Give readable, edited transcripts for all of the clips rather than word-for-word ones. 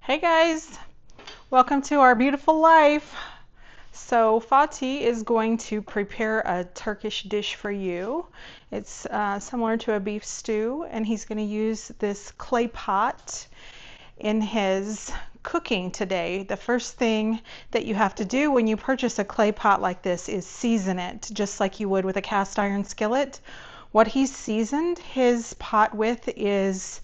Hey guys, welcome to our beautiful life. So Fatih is going to prepare a Turkish dish for you. It's similar to a beef stew, and he's going to use this clay pot in his cooking today. The first thing that you have to do when you purchase a clay pot like this is season it, just like you would with a cast iron skillet. What he's seasoned his pot with is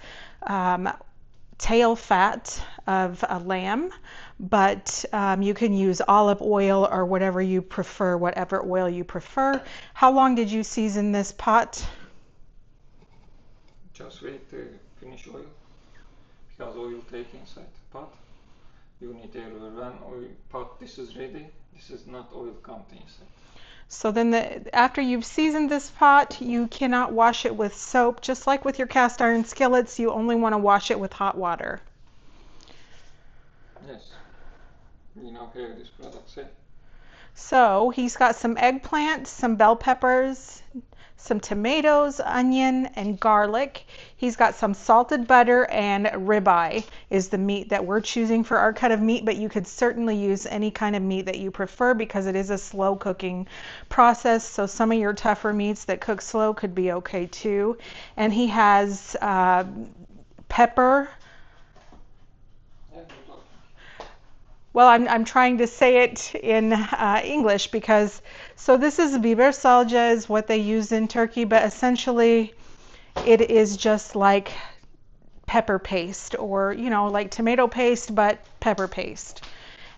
tail fat of a lamb, but you can use olive oil or whatever you prefer, whatever oil you prefer. How long did you season this pot? Just wait to finish oil because oil take inside the pot. You need to when oil pot this is ready. This is not oil come inside. So then after you've seasoned this pot, you cannot wash it with soap. Just like with your cast iron skillets, you only want to wash it with hot water. Yes, we now have this product say. So he's got some eggplant, some bell peppers, some tomatoes, onion, and garlic. He's got some salted butter, and ribeye is the meat that we're choosing for our cut of meat, but you could certainly use any kind of meat that you prefer because it is a slow cooking process. So some of your tougher meats that cook slow could be okay too. And he has pepper. Well, I'm trying to say it in English because, so this is biber salça is what they use in Turkey, but essentially it is just like pepper paste or, like tomato paste, but pepper paste.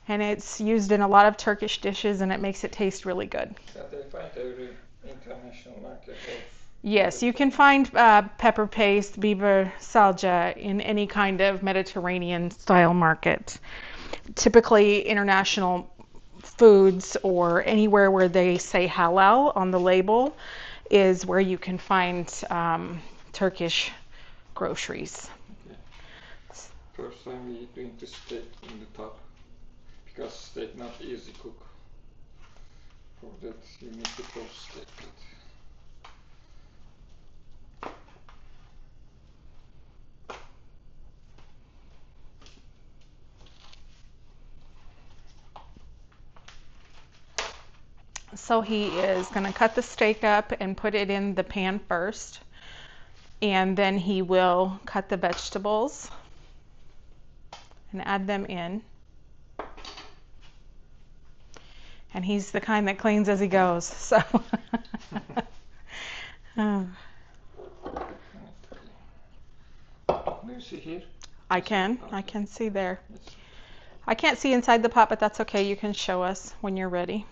And it's used in a lot of Turkish dishes and it makes it taste really good. That they find every international market of. Yes, you can find pepper paste, biber salça in any kind of Mediterranean style market. Typically international foods or anywhere where they say halal on the label is where you can find Turkish groceries. Okay. First time we doing the steak in the top because steak not easy cook. For that you need to toast steak. So he is going to cut the steak up and put it in the pan first, and then he will cut the vegetables and add them in. And he's the kind that cleans as he goes, so. Do you see here? I can see there. Yes. I can't see inside the pot, but that's okay. You can show us when you're ready.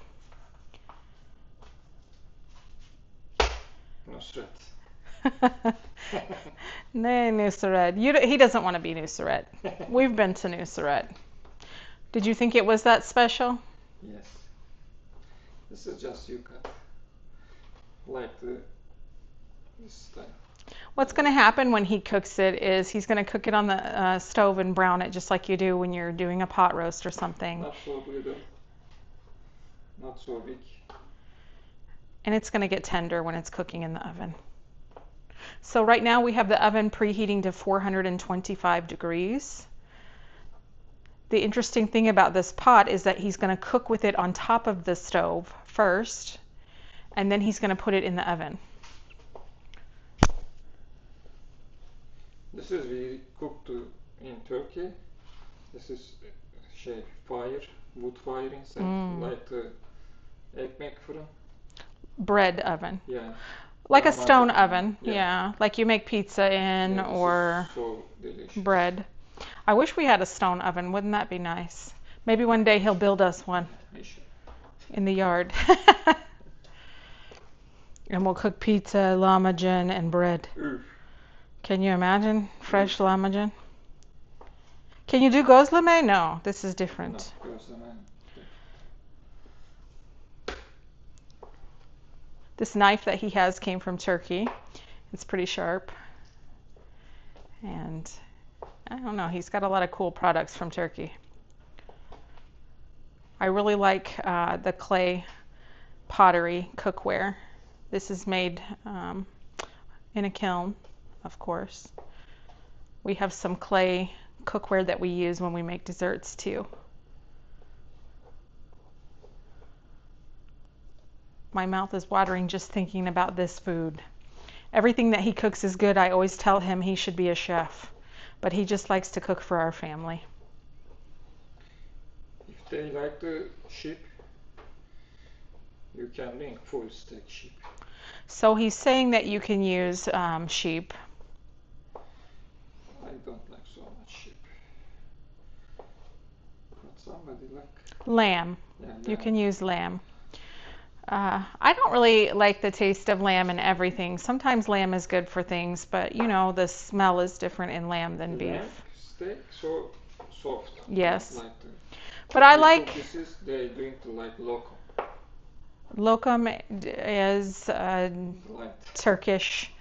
Nusret. Nee, Nusret. He doesn't want to be Nusret. We've been to Nusret. Did you think it was that special? Yes. This is just you cut. Like this time. What's going to happen when he cooks it is he's going to cook it on the stove and brown it just like you do when you're doing a pot roast or something. Not so little. Not so big. And it's going to get tender when it's cooking in the oven. So right now we have the oven preheating to 425 degrees. The interesting thing about this pot is that he's going to cook with it on top of the stove first, and then he's going to put it in the oven. This is we cooked in Turkey. This is fire, wood fire inside, like the ekmek fırın. Bread oven. Yeah. Like a stone oven, yeah. Like you make pizza in or so delicious. bread. I wish we had a stone oven. Wouldn't that be nice? Maybe one day he'll build us one in the yard. And we'll cook pizza, lahmacun, and bread. Oof. Can you imagine fresh lahmacun? Can you do gözleme? No, this is different. No, gözleme. This knife that he has came from Turkey. It's pretty sharp. And I don't know, he's got a lot of cool products from Turkey. I really like the clay pottery cookware. This is made in a kiln, of course. We have some clay cookware that we use when we make desserts too. My mouth is watering just thinking about this food. Everything that he cooks is good. I always tell him he should be a chef, but he just likes to cook for our family. If they like the sheep, you can make full steak sheep. So he's saying that you can use sheep. I don't like so much sheep. But somebody like Lamb. yeah, You can use lamb. I don't really like the taste of lamb in everything. Sometimes lamb is good for things, but you know, the smell is different in lamb than beef. lamb steak so soft. Yes. Like the, But I like pieces they drink like local. lokum is a Light. Turkish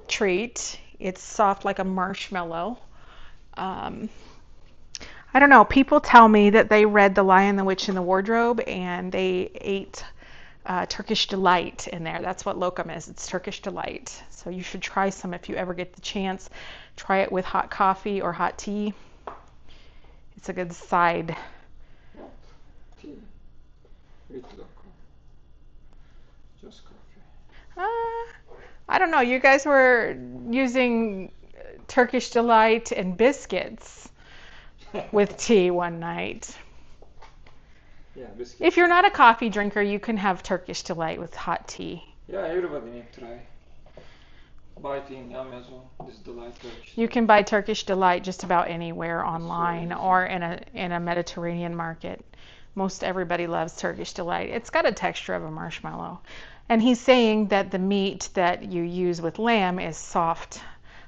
treat. It's soft like a marshmallow. I don't know. People tell me that they read The Lion, the Witch, and the Wardrobe, and they ate Turkish delight in there. That's what lokum is. It's Turkish delight. So you should try some if you ever get the chance. Try it with hot coffee or hot tea. It's a good side. What? Tea with local. Just coffee. I don't know. You guys were using Turkish delight and biscuits with tea one night. Yeah, biscuits. If you're not a coffee drinker, you can have Turkish delight with hot tea. Yeah, everybody need to try. Buy it in Amazon. This delight Turkish. You can buy Turkish delight just about anywhere online or in a Mediterranean market. Most everybody loves Turkish delight. It's got a texture of a marshmallow. And he's saying that the meat that you use with lamb is soft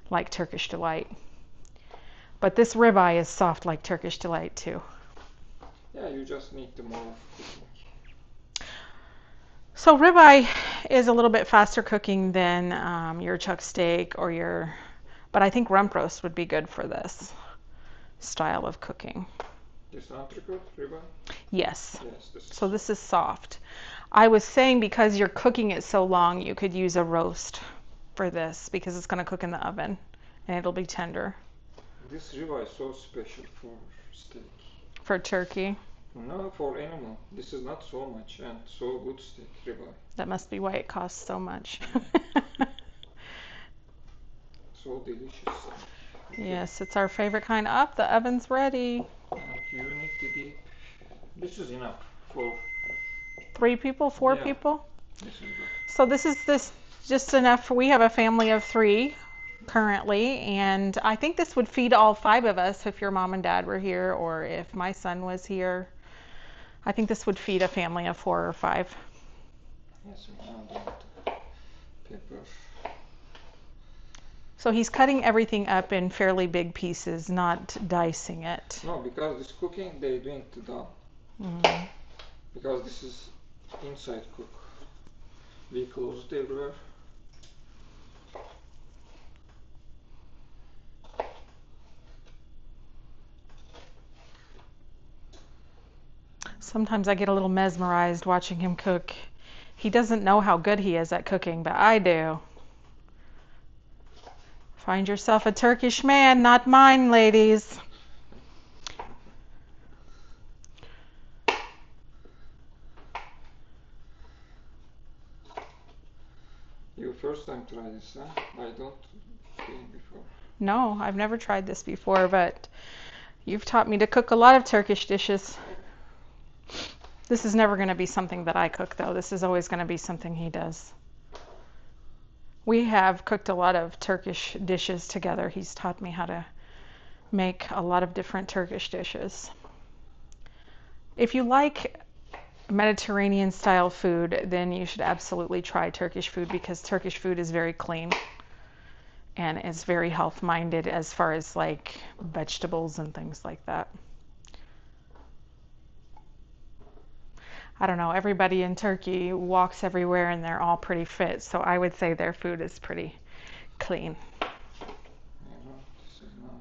like Turkish delight. But this ribeye is soft like Turkish delight too. Yeah, you just need the more cooking. So ribeye is a little bit faster cooking than your chuck steak or your, but I think rump roast would be good for this style of cooking. This entrecote ribeye? Yes. Yes. So this is soft. I was saying because you're cooking it so long, you could use a roast for this because it's going to cook in the oven and it'll be tender. This ribeye is so special for steak. For turkey? No, for animal. This is not so much and so good steak ribeye. That must be why it costs so much. So delicious. Okay. Yes, it's our favorite kind. Up, the oven's ready. And you need to dip. This is enough for 3 people, 4 Yeah. people? this is good. So this just enough. We have a family of 3 currently, and I think this would feed all 5 of us if your mom and dad were here or if my son was here. I think this would feed a family of 4 or 5. Yes, we add the pepper. So he's cutting everything up in fairly big pieces, not dicing it. No, because this cooking they drink the dal. Mm. Because this is inside cook. We close it everywhere. Sometimes I get a little mesmerized watching him cook. He doesn't know how good he is at cooking, but I do. Find yourself a Turkish man, not mine, ladies. You first time try this, huh? I don't think before. No, I've never tried this before, but you've taught me to cook a lot of Turkish dishes. This is never going to be something that I cook, though. This is always going to be something he does. We have cooked a lot of Turkish dishes together. He's taught me how to make a lot of different Turkish dishes. If you like Mediterranean style food, then you should absolutely try Turkish food because Turkish food is very clean and it's very health minded as far as like vegetables and things like that. I don't know, everybody in Turkey walks everywhere and they're all pretty fit, so I would say their food is pretty clean. This is now.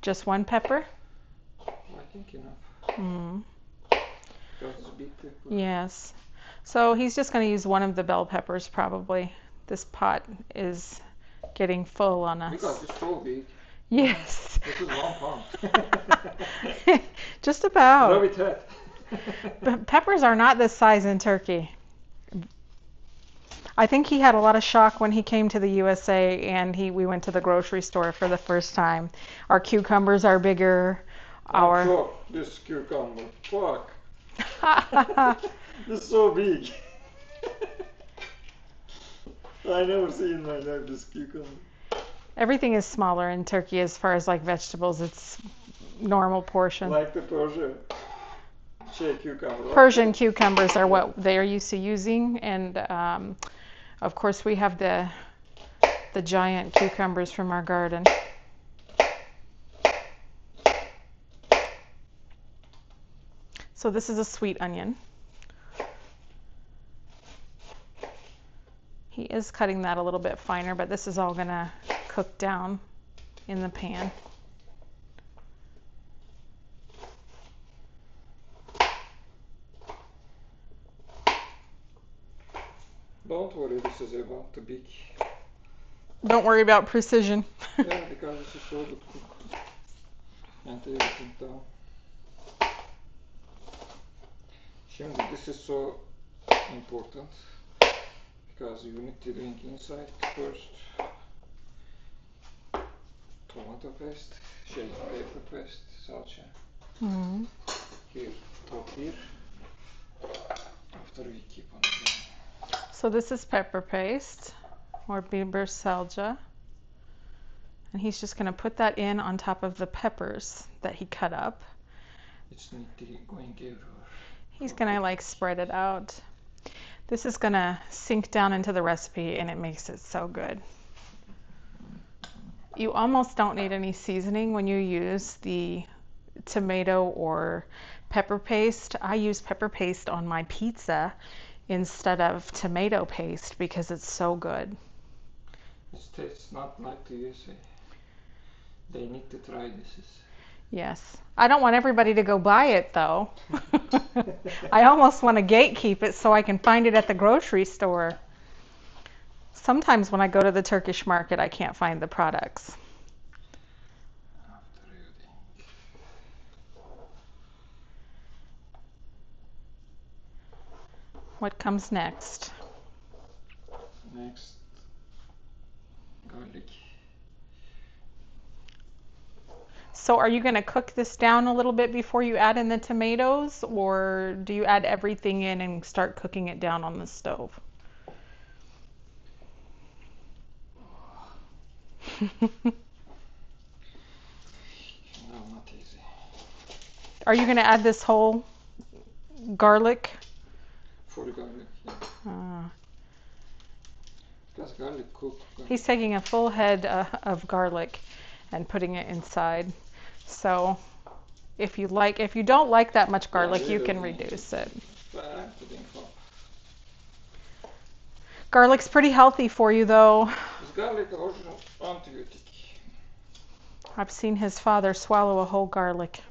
Just 1 pepper? I think enough. Mm. Because it's big pepper. Yes. So he's just going to use one of the bell peppers probably. This pot is getting full on us. Because it's so big. Yes. This is 1 pound. Just about. Rabbit head. But peppers are not this size in Turkey. I think he had a lot of shock when he came to the USA and we went to the grocery store for the first time. Our cucumbers are bigger. I'm sure this cucumber. Fuck. This is so big. I never seen in my life this cucumber. Everything is smaller in Turkey as far as like vegetables. It's normal portion. Like the Persian cucumber. Persian cucumbers are what they are used to using, and of course we have the giant cucumbers from our garden. So this is a sweet onion. He is cutting that a little bit finer, but this is all gonna cook down in the pan. Don't worry, this is about to big. Don't worry about precision. Yeah, because this is so good cook. And everything down. Şimdi this is so important because you need to drink inside first. Tomato paste, pepper paste, salsa. Mm-hmm. Here, top here. After we keep on again. So this is pepper paste or biber salça. And he's just going to put that in on top of the peppers that he cut up. It's not going everywhere. He's going to like spread it out. This is going to sink down into the recipe and it makes it so good. You almost don't need any seasoning when you use the tomato or pepper paste. I use pepper paste on my pizza instead of tomato paste because it's so good. It tastes not like the USA. They need to try this. Yes. I don't want everybody to go buy it though. I almost want to gatekeep it so I can find it at the grocery store. Sometimes when I go to the Turkish market, I can't find the products. What comes next? Next, garlic. So are you going to cook this down a little bit before you add in the tomatoes, or do you add everything in and start cooking it down on the stove? No, not easy. Are you going to add this whole garlic? For the garlic, yeah. Because garlic cook. He's taking a full head of garlic and putting it inside. So if you don't like that much garlic, you can reduce it. Garlic's pretty healthy for you though. Is garlic original antibiotic? I've seen his father swallow a whole garlic.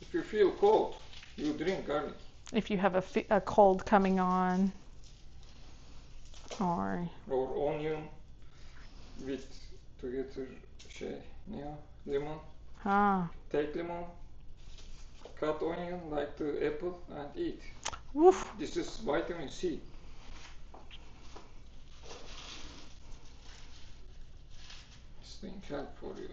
If you feel cold, you drink garlic. If you have a cold coming on. Or onion with together lemon. Take lemon, cut onion like the apple and eat. Woof. This is vitamin C. This thing help for you.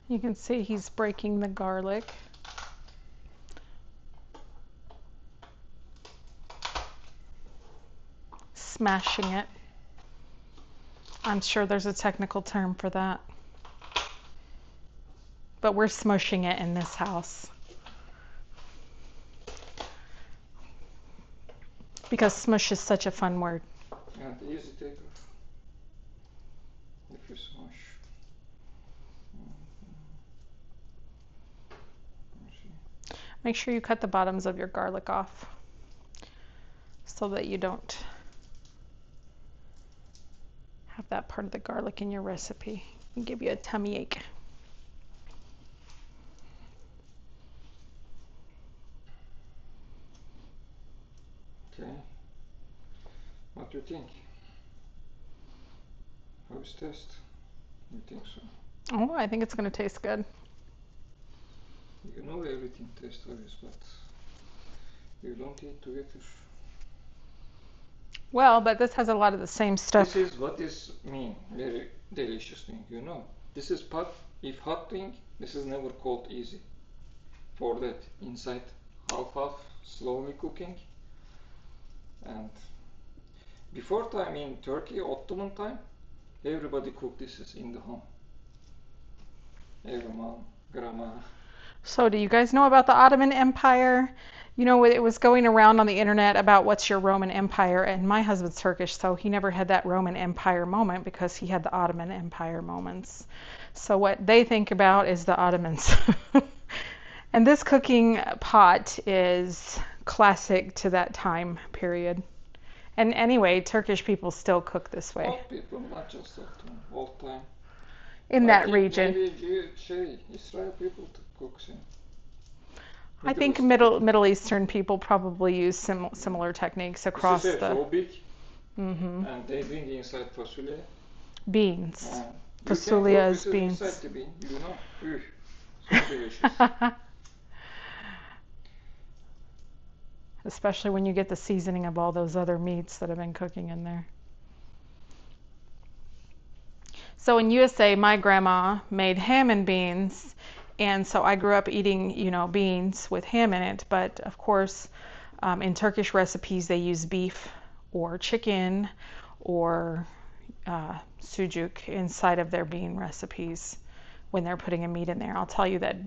You can see he's breaking the garlic. Smashing it. I'm sure there's a technical term for that. But we're smushing it in this house. Because smush is such a fun word. And easy taker. If you smush. Make sure you cut the bottoms of your garlic off so that you don't have that part of the garlic in your recipe and give you a tummy ache. What do you think? How is taste? You think so? Oh, I think it's going to taste good. You know everything tastes obvious, but you don't eat together. Well, but this has a lot of the same stuff. This is what is mean, very delicious thing, you know. This is pot, if hot thing, this is never cold easy. For that, inside half, slowly cooking. And before time in Turkey, Ottoman time, everybody cooked this in the home. Every mom, grandma. So, do you guys know about the Ottoman Empire? You know, it was going around on the internet about what's your Roman Empire, and my husband's Turkish, so he never had that Roman Empire moment because he had the Ottoman Empire moments. So, what they think about is the Ottomans. And this cooking pot is classic to that time period. And anyway, Turkish people still cook this way Old people, not just Ottoman, old time. in I that think region. maybe Israel people cook same. I think Middle East Middle Eastern people probably use similar techniques across This is the so big, hmm and they bring inside fasulye. beans. You can Fasulia cook is this beans. inside the bean, you know. So delicious. Especially when you get the seasoning of all those other meats that have been cooking in there. So in USA, my grandma made ham and beans, and so I grew up eating, beans with ham in it. But of course, in Turkish recipes, they use beef or chicken or sucuk inside of their bean recipes when they're putting a meat in there. I'll tell you that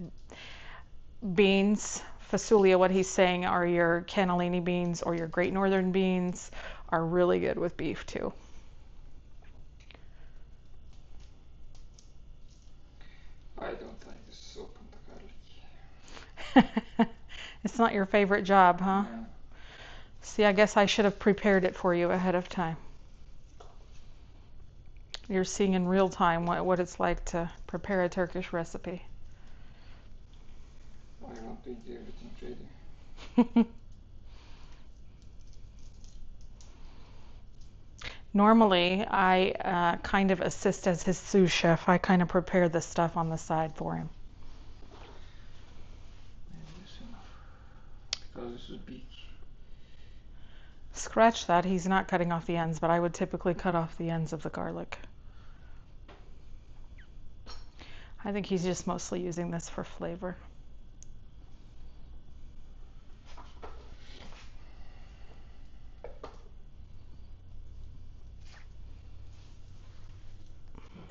beans, fasulia, what he's saying are your cannellini beans or your Great Northern beans, are really good with beef too. I don't like this open the garlic. It's not your favorite job, huh? Yeah. See, I guess I should have prepared it for you ahead of time. You're seeing in real time what it's like to prepare a Turkish recipe. I want to eat everything ready. Normally, I kind of assist as his sous chef. I kind of prepare the stuff on the side for him. Maybe this enough. Because this is big. Scratch that, he's not cutting off the ends, but I would typically cut off the ends of the garlic. I think he's just mostly using this for flavor.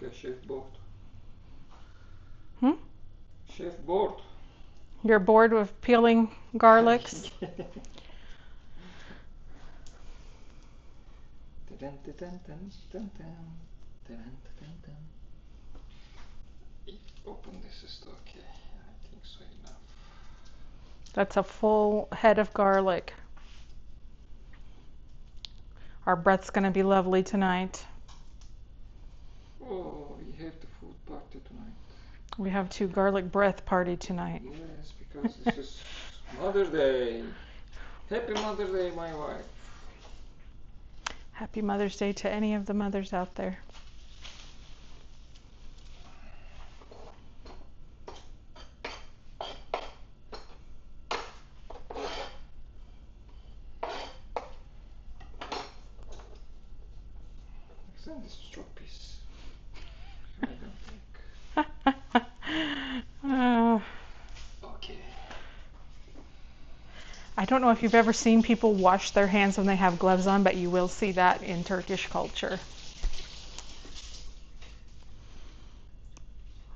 Okay, chef bored. Hmm? Chef bored. You're bored with peeling garlics? Open this is okay. I think so enough. That's a full head of garlic. Our breath's going to be lovely tonight. Oh, we have the food party tonight. We have 2 garlic breath party tonight. Yes, because this is Mother's Day. Happy Mother's Day, my wife. Happy Mother's Day to any of the mothers out there. Send this short piece. I don't think. Okay. I don't know if you've ever seen people wash their hands when they have gloves on, but you will see that in Turkish culture.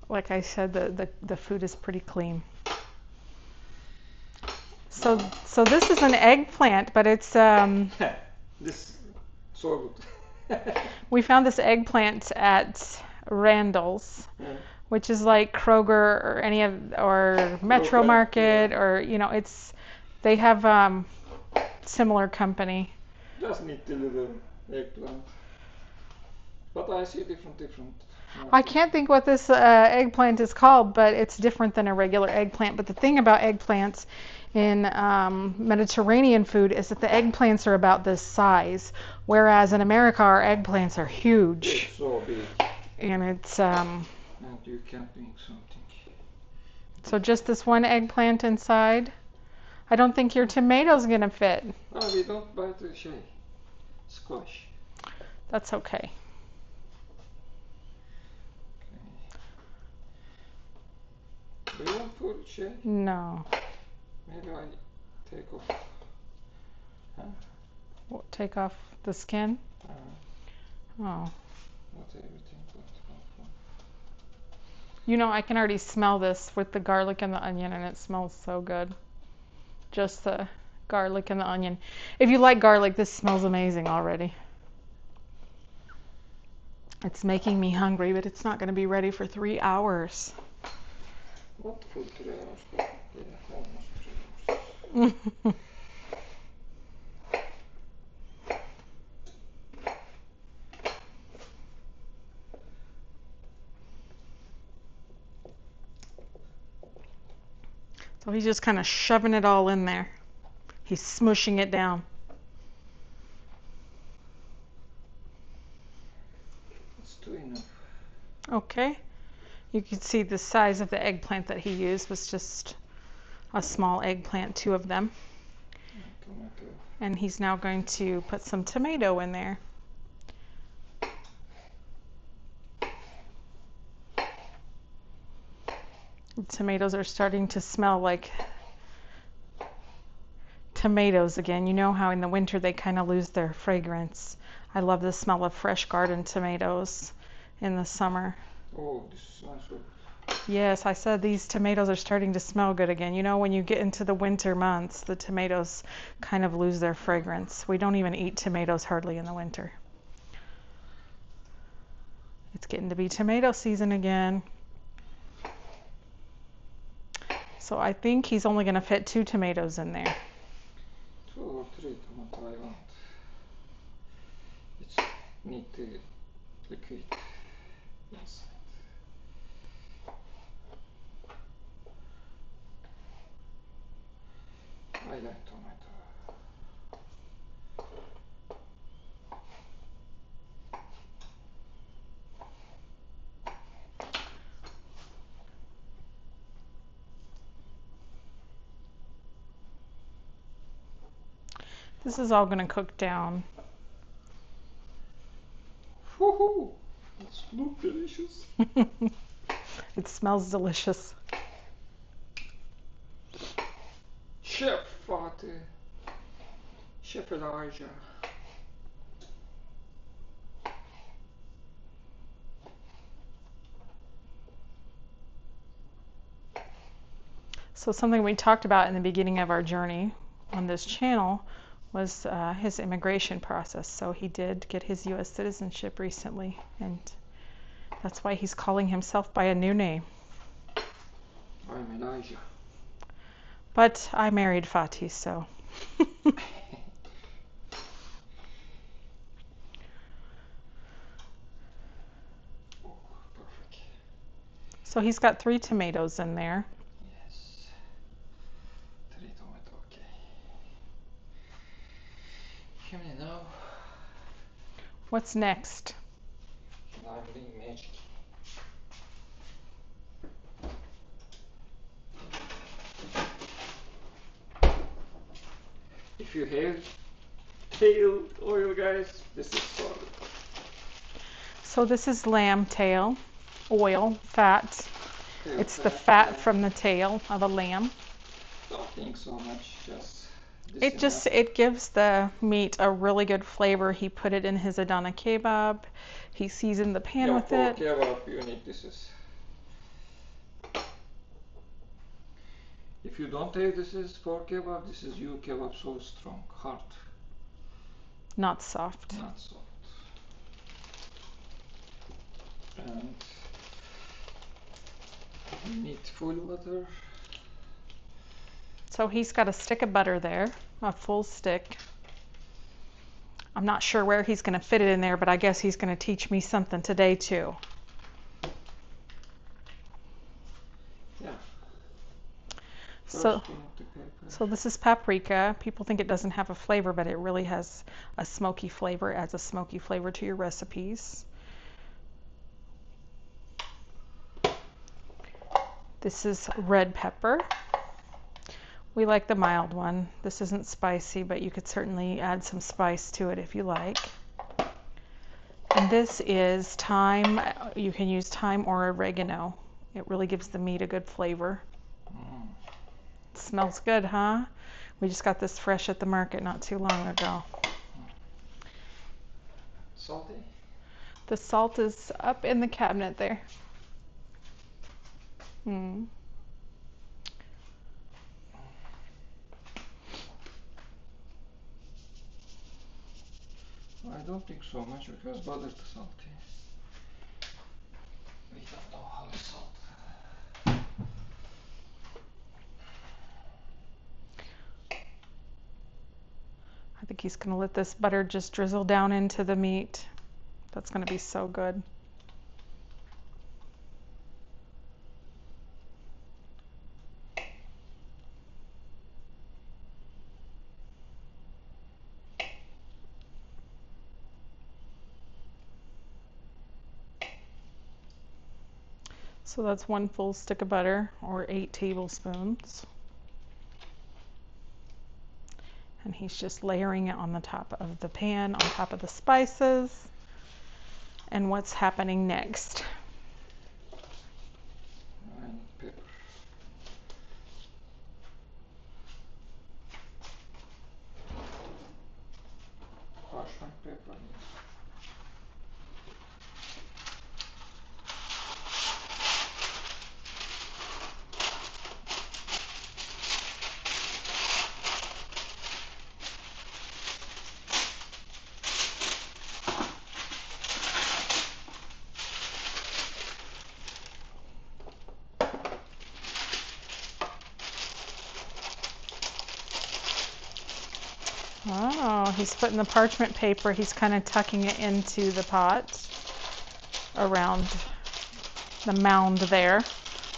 Like I said, the food is pretty clean. So this is an eggplant, but it's This so good. we found this eggplant at Randall's, which is like Kroger or Metro Kroger, Market, yeah. or they have similar company. Just need the little eggplant. But I see different. I can't think what this eggplant is called, but it's different than a regular eggplant. But the thing about eggplants in Mediterranean food is that the eggplants are about this size, whereas in America our eggplants are huge. It's so big. And it's And you can think something. so just this one eggplant inside. I don't think your tomato's gonna fit. Oh, we don't buy the squash. That's okay. Do you want to shay? No. Maybe I take off. Take off the skin. Oh. Not everything, but half. You know, I can already smell this with the garlic and the onion, and it smells so good. Just the garlic and the onion. If you like garlic, this smells amazing already. It's making me hungry, but it's not going to be ready for 3 hours. What food 3 hours? Yeah, almost 3 hours. So he's just kind of shoving it all in there. He's smushing it down. It's too enough. Okay. You can see the size of the eggplant that he used was just a small eggplant, 2 of them. Tomato. And he's now going to put some tomato in there. The tomatoes are starting to smell like tomatoes again. You know how in the winter they kind of lose their fragrance. I love the smell of fresh garden tomatoes in the summer. Oh, this smells good. Yes, I said these tomatoes are starting to smell good again. You know, when you get into the winter months, the tomatoes kind of lose their fragrance. We don't even eat tomatoes hardly in the winter. It's getting to be tomato season again. So I think he's only going to fit 2 tomatoes in there. 2 or 3 tomato I want. It's need the liquid inside. I like tomato. This is all going to cook down. Woohoo! It looks delicious. It smells delicious. Chef Fatih. Chef Elijah. So something we talked about in the beginning of our journey on this channel was his immigration process. So he did get his U.S. citizenship recently, and that's why he's calling himself by a new name. I'm Elijah. But I married Fatih, so. Oh, perfect. So he's got 3 tomatoes in there. Yes. 3 tomato, okay. Şimdi now What's next? I'm doing magic. If you have tail oil, guys, this is solid. So this is lamb tail oil, fat. Tail It's the fat yeah. from the tail of a lamb. Don't think so much, just this It gives the meat a really good flavor. He put it in his Adana kebab. He seasoned the pan yeah, with for it. kebab you need this is. If you don't have this is for kebab, this is you kebab so strong, hard, Not soft. not soft. And you need full butter. So he's got a stick of butter there, a full stick. I'm not sure where he's going to fit it in there, but I guess he's going to teach me something today too. So, First remove the pepper. so this is paprika. People think it doesn't have a flavor, but it really has a smoky flavor. It adds a smoky flavor to your recipes. This is red pepper. We like the mild one. This isn't spicy, but you could certainly add some spice to it if you like. And this is thyme. You can use thyme or oregano. It really gives the meat a good flavor. It smells good, huh? We just got this fresh at the market not too long ago. Salty? The salt is up in the cabinet there. Hmm. I don't think so much because butter is salty. We don't know how salt. I think he's gonna let this butter just drizzle down into the meat. That's gonna be so good. So that's 1 full stick of butter, or 8 tablespoons. And he's just layering it on the top of the pan, on top of the spices. And what's happening next? I need pepper. Parchment pepper. Oh, he's putting the parchment paper, he's kind of tucking it into the pot around the mound there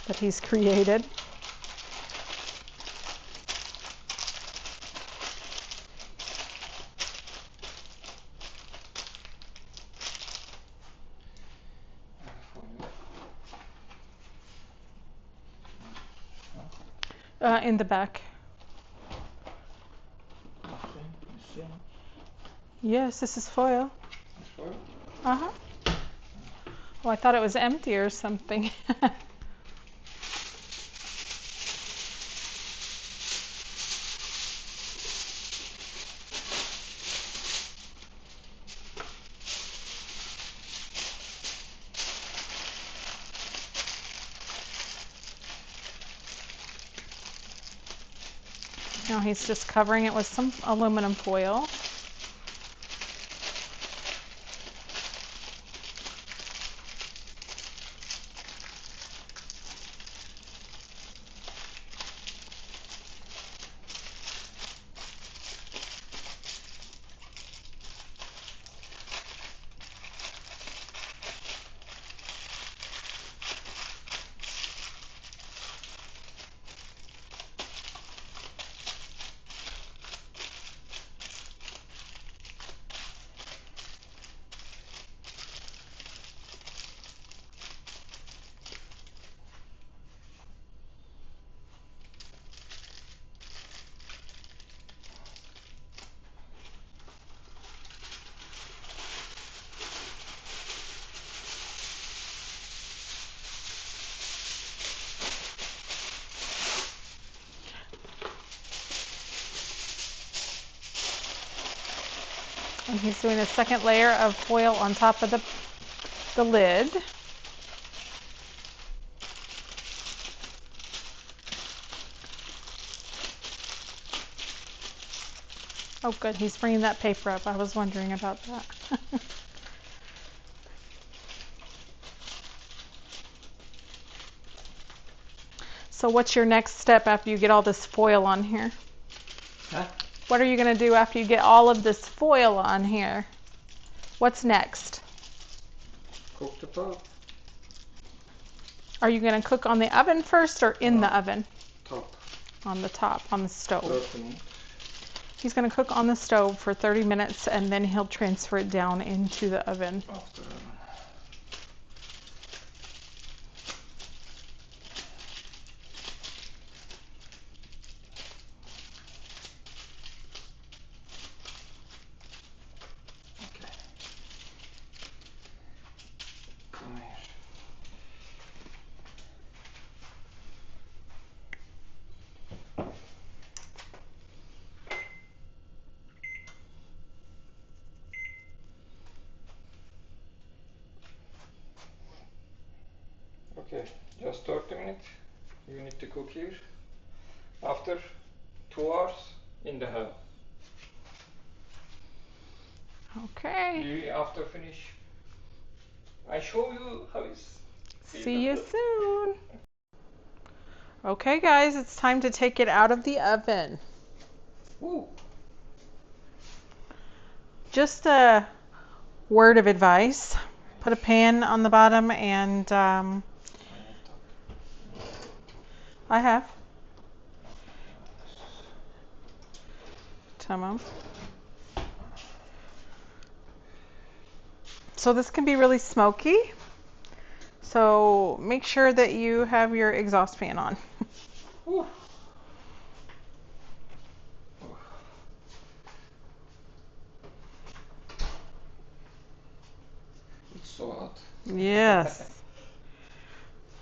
that he's created. In the back. Yes, this is foil. Foil? Uh-huh. Well, I thought it was empty or something. Now he's just covering it with some aluminum foil. And he's doing a second layer of foil on top of the lid. Oh good, he's bringing that paper up. I was wondering about that. So what's your next step after you get all this foil on here? Huh? What are you going to do after you get all of this foil on here? What's next? Cook the top. Are you going to cook on the oven first or in the oven? Top. on the top, on the stove. 30 minutes. He's going to cook on the stove for 30 minutes and then he'll transfer it down into the oven. After oven. Okay. Come here. Okay, just 30 minutes. You need to cook here. After 2 hours in the house. Okay. After finish, I show you how it's. See you soon. Okay guys, it's time to take it out of the oven. Woo. Just a word of advice. Put a pan on the bottom and I have. Tamam. So this can be really smoky. So make sure that you have your exhaust fan on. Woo. It's so hot. Yes.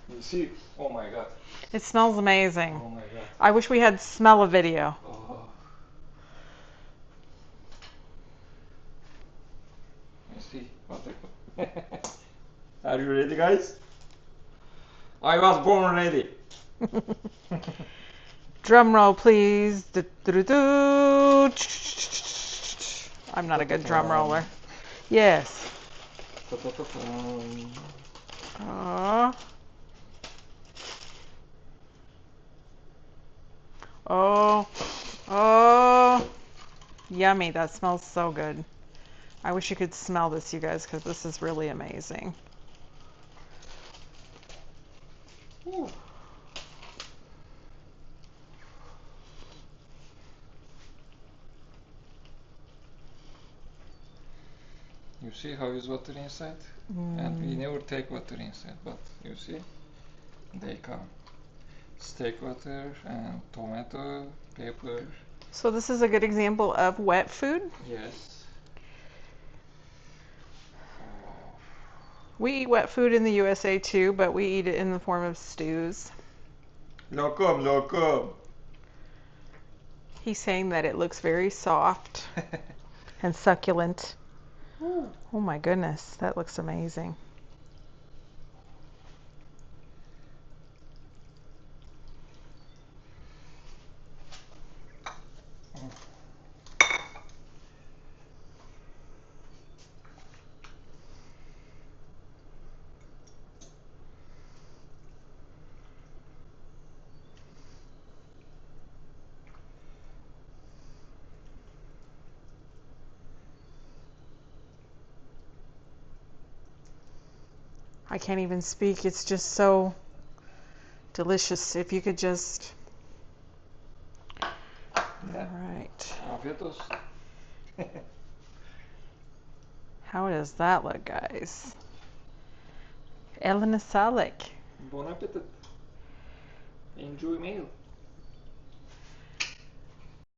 You see? Oh my god. It smells amazing. Oh my god. I wish we had smell a video. Oh. You see what I Are you ready, guys? I was born ready. Drum roll, please. I'm not a good drum roller. Yes. Oh. Oh. Oh. Yummy. That smells so good. I wish you could smell this, you guys, because this is really amazing. Ooh. You see how is water inside? And we never take water inside, but you see, they come. Steak water and tomato, pepper. So this is a good example of wet food. Yes. We eat wet food in the USA too, but we eat it in the form of stews. Lokum, lokum. He's saying that it looks very soft and succulent. Oh my goodness, that looks amazing. I can't even speak. It's just so delicious. If you could just... Yeah. All right. Afiyet olsun. How does that look, guys? Eline sağlık. Bon appetit. Enjoy meal.